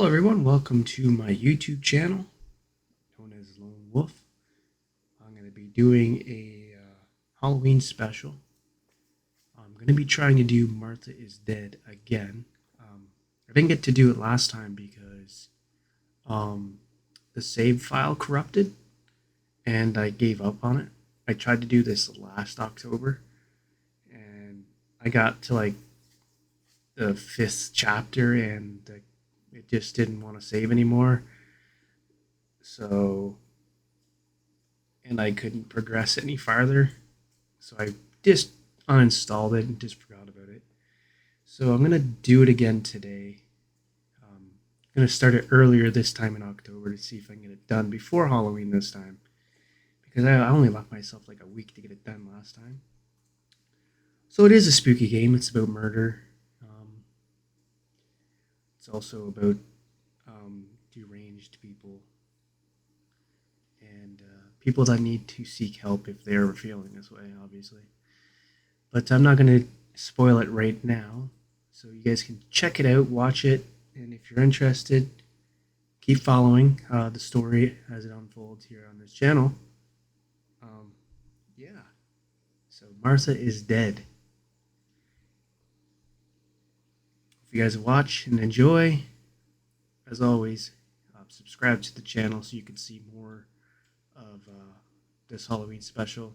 Hello everyone, welcome to my YouTube channel, known as Lone Wolf. I'm going to be doing a Halloween special. I'm going to be trying to do Martha is Dead again. I didn't get to do it last time because the save file corrupted and I gave up on it. I tried to do this last October and I got to like the 5th chapter and it just didn't want to save anymore. So, and I couldn't progress any farther. So I just uninstalled it and just forgot about it. So I'm going to do it again today. I'm going to start it earlier this time in October to see if I can get it done before Halloween this time. Because I only left myself like a week to get it done last time. So it is a spooky game. It's about murder. It's also about deranged people and people that need to seek help if they're feeling this way, obviously. But I'm not going to spoil it right now, so you guys can check it out, watch it, and if you're interested, keep following the story as it unfolds here on this channel. Yeah, so Martha is Dead. If you guys watch and enjoy, as always, subscribe to the channel so you can see more of this Halloween special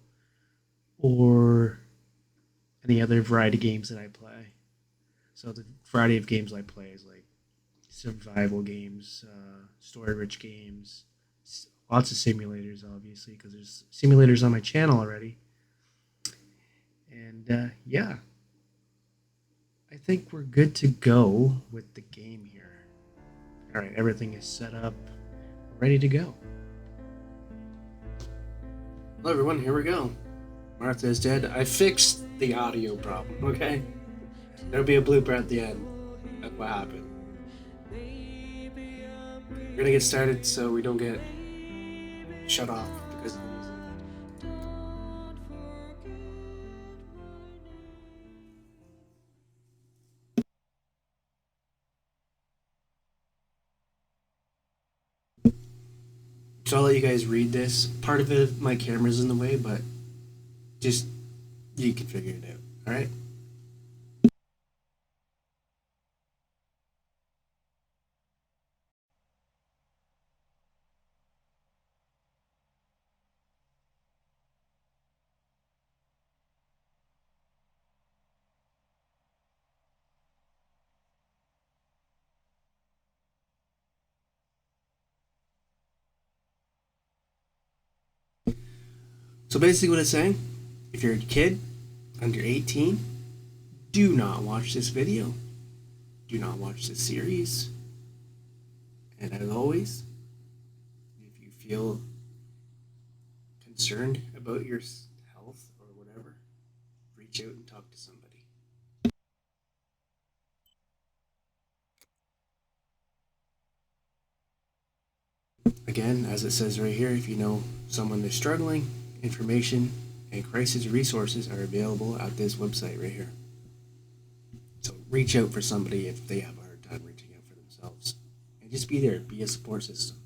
or any other variety games that I play. So the variety of games I play is like survival games, story-rich games, lots of simulators, obviously, because there's simulators on my channel already. And yeah, I think we're good to go with the game here. All right, everything is set up, ready to go. Hello, everyone. Here we go. Martha is Dead. I fixed the audio problem. Okay, there'll be a blooper at the end of what happened. We're gonna get started so we don't get shut off because of the music. So I'll let you guys read this. Part of it, my camera's in the way, but just you can figure it out. All right. So basically, what it's saying, if you're a kid under 18, do not watch this video. Do not watch this series. And as always, if you feel concerned about your health or whatever, reach out and talk to somebody. Again, as it says right here, if you know someone that's struggling, information and crisis resources are available at this website right here. So reach out for somebody if they have a hard time reaching out for themselves. And just be there, be a support system.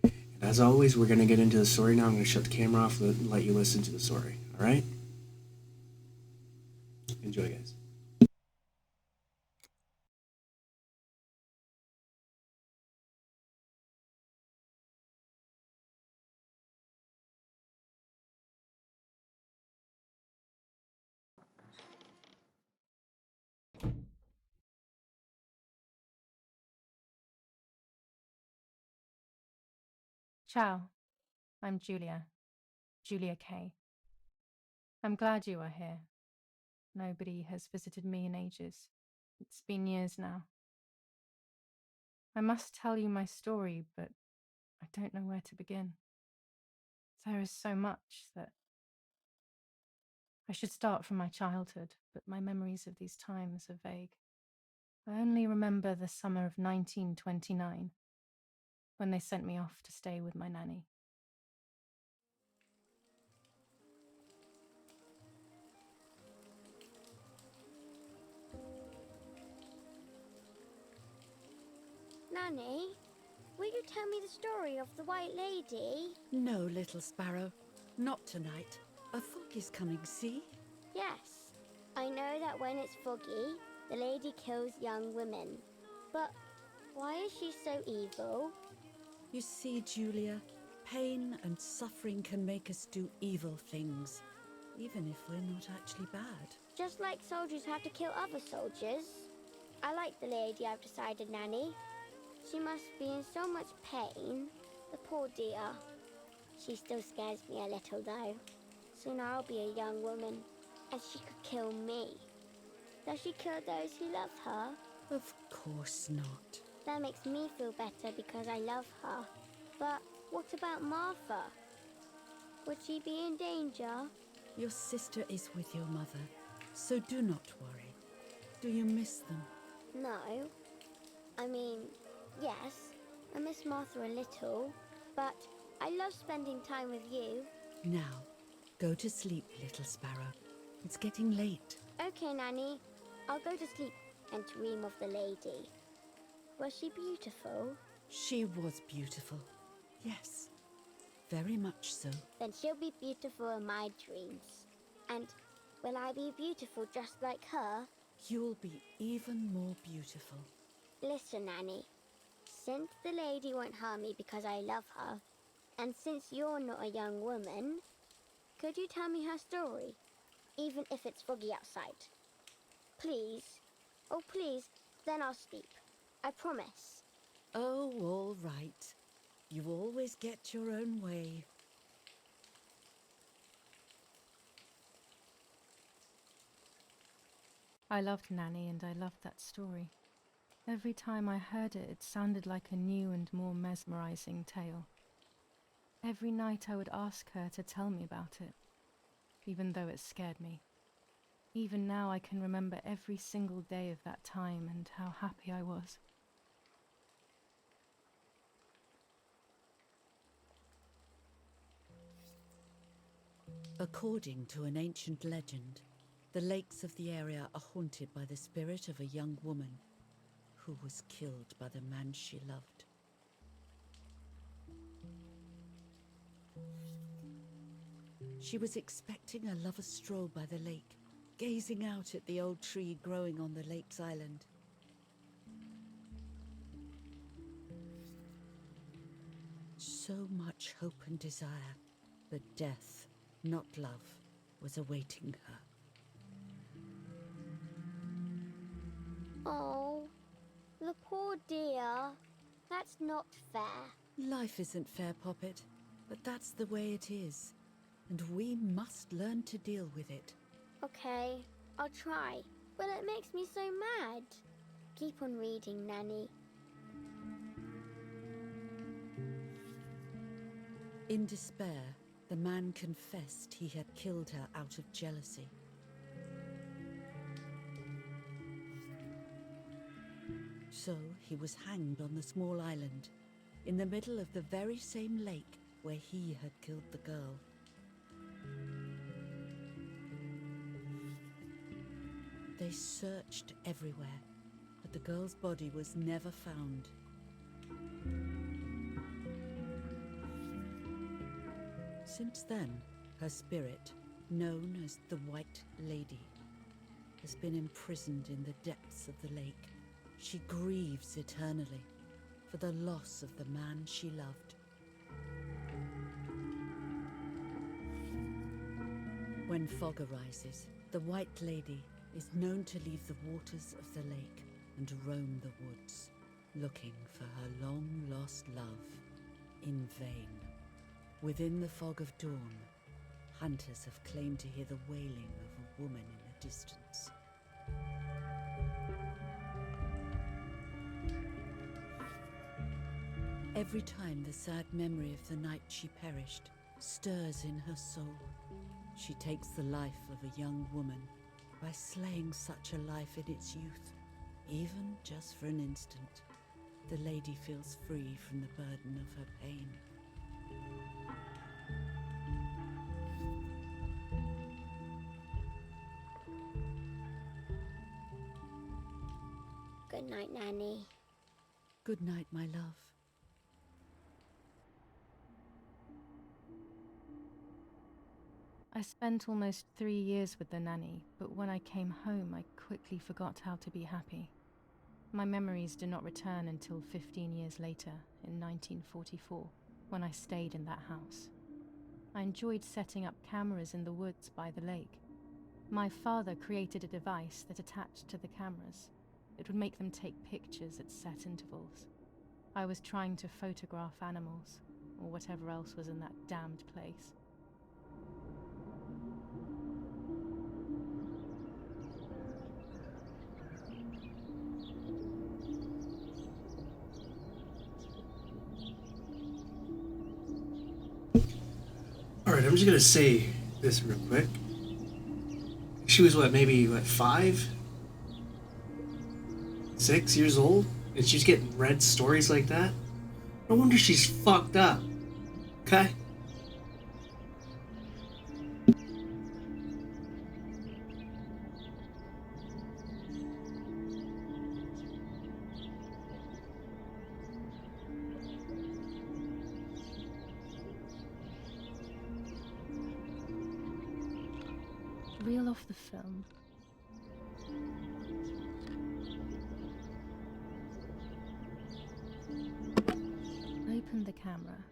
And as always, we're going to get into the story now. I'm going to shut the camera off and let you listen to the story. All right? Enjoy, guys. Ciao, I'm Julia K. I'm glad you are here. Nobody has visited me in ages. It's been years now. I must tell you my story, but I don't know where to begin. There is so much that I should start from my childhood, but my memories of these times are vague. I only remember the summer of 1929, when they sent me off to stay with my nanny. Nanny, will you tell me the story of the White Lady? No, little sparrow. Not tonight. A fog is coming, see? Yes. I know that when it's foggy, the lady kills young women. But why is she so evil? You see, Julia, pain and suffering can make us do evil things, even if we're not actually bad. Just like soldiers have to kill other soldiers. I like the lady, I've decided, Nanny. She must be in so much pain. The poor dear. She still scares me a little, though. Soon I'll be a young woman, and she could kill me. Does she kill those who love her? Of course not. That makes me feel better because I love her. But what about Martha? Would she be in danger? Your sister is with your mother, so do not worry. Do you miss them? No. I mean, yes, I miss Martha a little, but I love spending time with you. Now, go to sleep, little sparrow. It's getting late. Okay, Nanny. I'll go to sleep and dream of the lady. Was she beautiful? She was beautiful. Yes, very much so. Then she'll be beautiful in my dreams. And will I be beautiful just like her? You'll be even more beautiful. Listen, Nanny. Since the lady won't harm me because I love her, and since you're not a young woman, could you tell me her story, even if it's foggy outside? Please. Oh, please. Then I'll sleep. I promise. Oh, all right. You always get your own way. I loved Nanny and I loved that story. Every time I heard it, it sounded like a new and more mesmerizing tale. Every night I would ask her to tell me about it, even though it scared me. Even now I can remember every single day of that time and how happy I was. According to an ancient legend, the lakes of the area are haunted by the spirit of a young woman who was killed by the man she loved. She was expecting a lover's stroll by the lake, gazing out at the old tree growing on the lake's island. So much hope and desire, but death, not love, was awaiting her. Oh, the poor dear. That's not fair. Life isn't fair, Poppet, but that's the way it is, and we must learn to deal with it. Okay, I'll try. But it makes me so mad. Keep on reading, Nanny. In despair, the man confessed he had killed her out of jealousy. So he was hanged on the small island, in the middle of the very same lake where he had killed the girl. They searched everywhere, but the girl's body was never found. Since then, her spirit, known as the White Lady, has been imprisoned in the depths of the lake. She grieves eternally for the loss of the man she loved. When fog arises, the White Lady is known to leave the waters of the lake and roam the woods, looking for her long-lost love in vain. Within the fog of dawn, hunters have claimed to hear the wailing of a woman in the distance. Every time the sad memory of the night she perished stirs in her soul, she takes the life of a young woman by slaying such a life in its youth. Even just for an instant, the lady feels free from the burden of her pain. Good night, Nanny. Good night, my love. I spent almost 3 years with the nanny, but when I came home, I quickly forgot how to be happy. My memories do not return until 15 years later, in 1944, when I stayed in that house. I enjoyed setting up cameras in the woods by the lake. My father created a device that attached to the cameras. It would make them take pictures at set intervals. I was trying to photograph animals, or whatever else was in that damned place. Alright, I'm just gonna say this real quick. She was maybe 5? 6 years old? And she's getting read stories like that? No wonder she's fucked up. Okay? Reel off the film. Open the camera.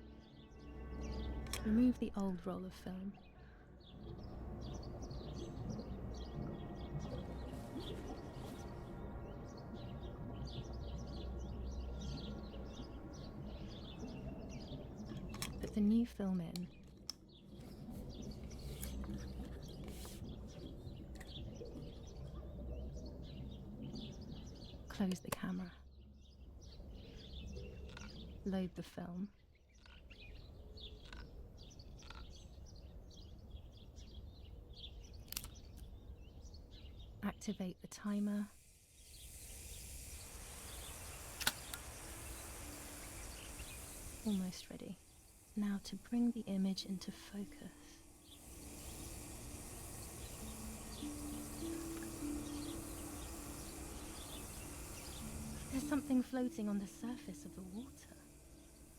Remove the old roll of film. Put the new film in. Close the camera. Load the film. Activate the timer. Almost ready. Now to bring the image into focus. There's something floating on the surface of the water.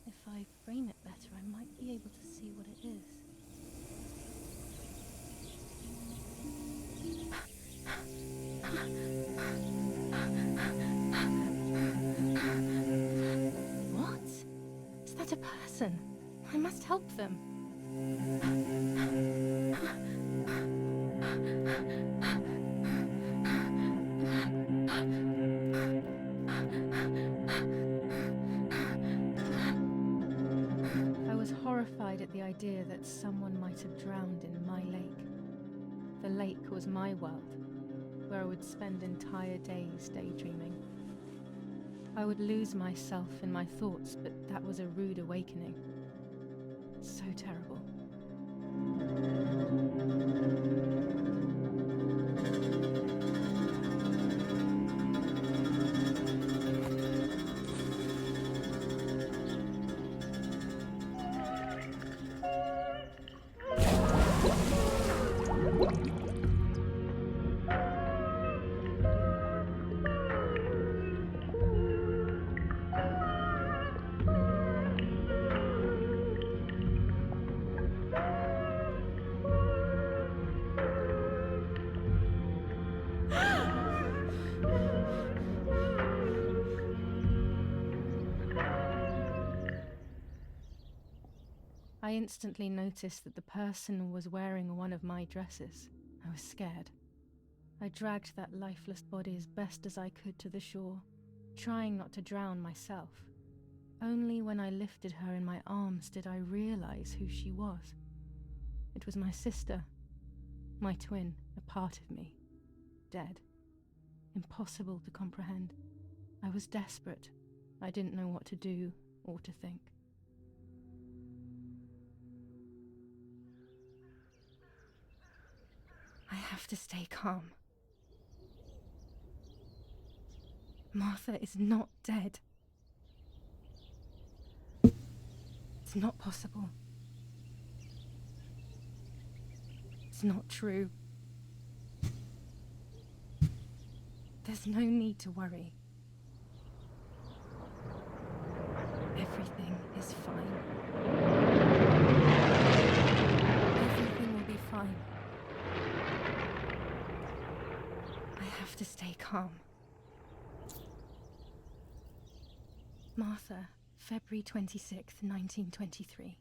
If I frame it better, I might be able to see what it is. What? Is that a person? I must help them. I was horrified at the idea that someone might have drowned in my lake. The lake was my world, where I would spend entire days daydreaming. I would lose myself in my thoughts, but that was a rude awakening. So terrible. I instantly noticed that the person was wearing one of my dresses. I was scared. I dragged that lifeless body as best as I could to the shore, trying not to drown myself. Only when I lifted her in my arms did I realize who she was. It was my sister, my twin, a part of me, dead. Impossible to comprehend. I was desperate. I didn't know what to do or to think. I have to stay calm. Martha is not dead. It's not possible. It's not true. There's no need to worry. Everything is fine. Everything will be fine. I have to stay calm. Martha, February 26th, 1923.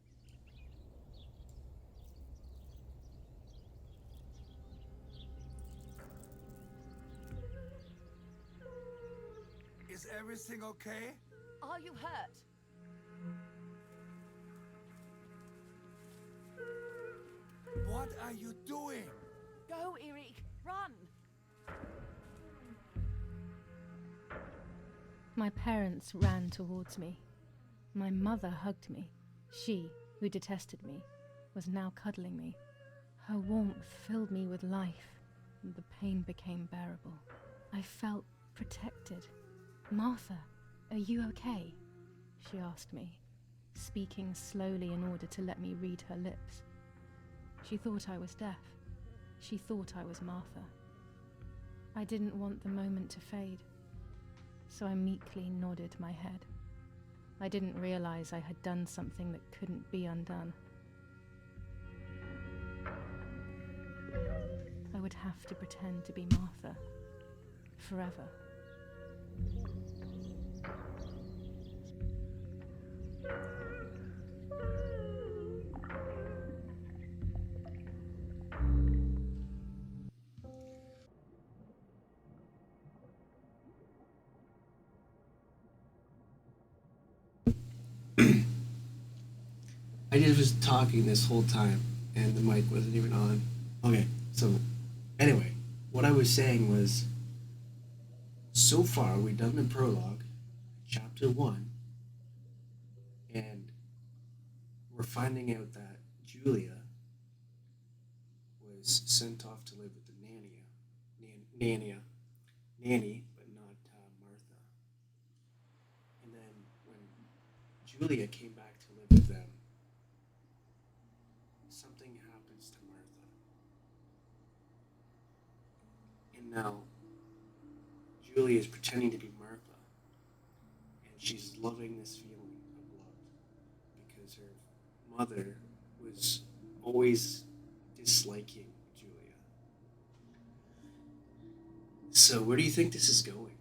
Is everything okay? Are you hurt? What are you doing? Go, Eric! Run! My parents ran towards me. My mother hugged me. She, who detested me, was now cuddling me. Her warmth filled me with life, and the pain became bearable. I felt protected. Martha, are you okay? She asked me, speaking slowly in order to let me read her lips. She thought I was deaf. She thought I was Martha. I didn't want the moment to fade, so I meekly nodded my head. I didn't realize I had done something that couldn't be undone. I would have to pretend to be Martha forever. I just was talking this whole time, and the mic wasn't even on. Okay, so anyway, what I was saying was, so far we've done the prologue, chapter 1, and we're finding out that Julia was sent off to live with the nanny, but not Martha. And then when Julia came back to live with them, something happens to Martha. And now Julia is pretending to be Martha, and she's loving this feeling of love because her mother was always disliking Julia. So where do you think this is going?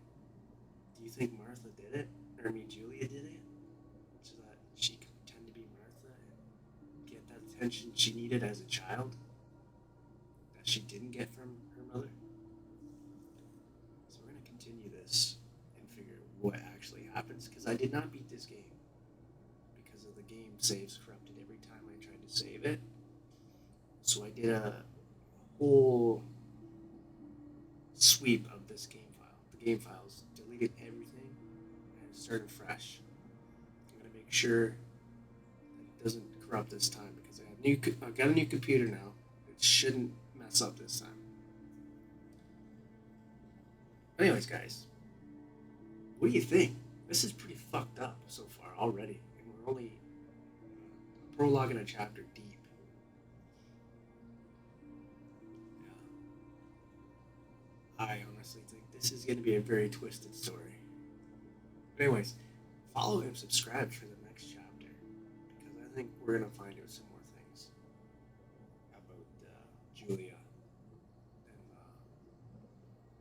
Do you think Martha did it? Or I mean Julia did it? So that she could pretend to be Martha and get that attention she needed as a child that she didn't get from her mother? So we're going to continue this and figure what actually happens, because I did not beat this game because of the game saves corrupted every time I tried to save it. So I did a whole sweep of this game file. The game files, deleted everything and started fresh. I'm going to make sure that it doesn't corrupt this time, because I've got a new computer now. It shouldn't mess up this time. Anyways, guys, what do you think? This is pretty fucked up so far already, and we're only a prologue and a chapter deep. Yeah. I honestly think this is going to be a very twisted story. But anyways, follow and subscribe for the next chapter, because I think we're going to find out some more things about Julia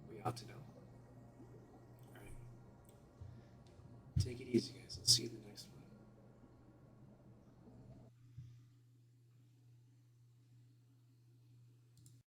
than we ought to know. Alright. Take it easy, guys. I'll see you in the next one.